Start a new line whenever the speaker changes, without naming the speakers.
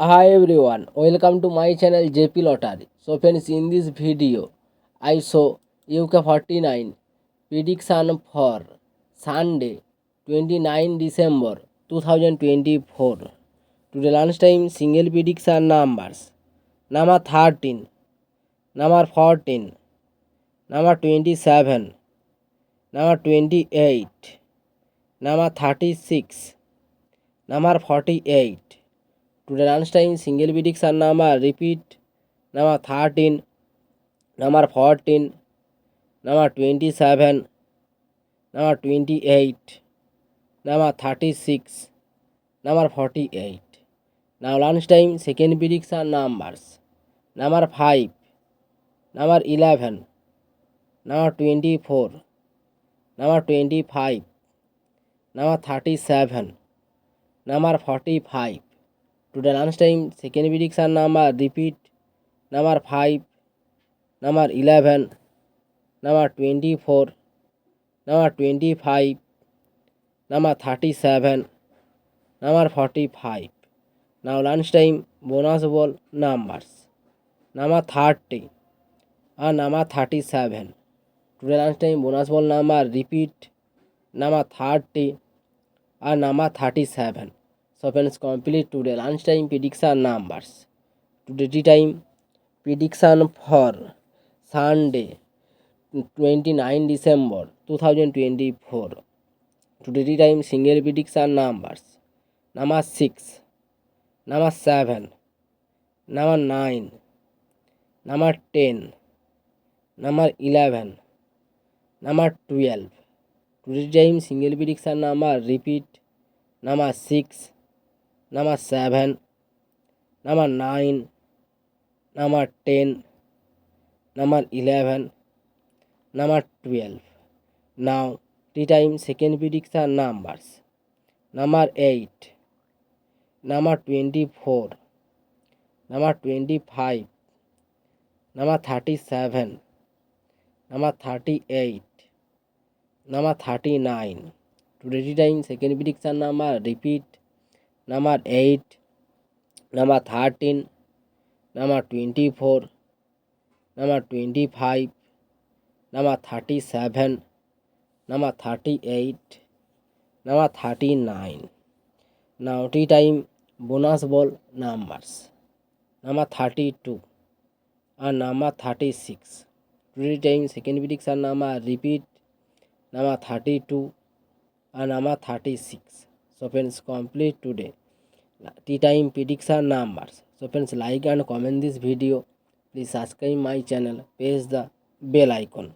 Hi everyone, welcome to my channel JP Lottery. So friends, in this video, I show UK49 prediction for Sunday 29 December 2024. Today lunchtime single prediction numbers. Number 13, number 14, number 27, number 28, number 36, number 48. Today lunchtime single prediction number repeat number 13, number 14, number 27, number 28, number 36, number 48. Now lunchtime second prediction numbers number 5, number 11, number 24, number 25, number 37, number 45. Today lunchtime second prediction number repeat number 5, number 11, number 24, number 25, number 37, number 45. Now lunchtime bonus ball numbers number 30 and number 37. Today lunchtime bonus ball number repeat number 30 and number 37. So friends, complete today lunchtime prediction numbers. Today tea time prediction for Sunday 29 December 2024. Today tea time single prediction numbers number 6, number 7, number 9, number 10, number 11, number 12. Today time single prediction number repeat number 6, number 7, number 9, number 10, number 11, number 12. Now tea time second prediction numbers number 8, number 24, number 25, number 37, number 38, number 39. Today time second prediction number repeat number 8, number 13, number 24, number 25, number 37, number 38, number 39. Now tea time bonus ball numbers number 32 and number 36. Today time second prediction number repeat number 32 and number 36. So friends, complete today tea time prediction numbers. So friends, like and comment this video. Please subscribe my channel, press the bell icon.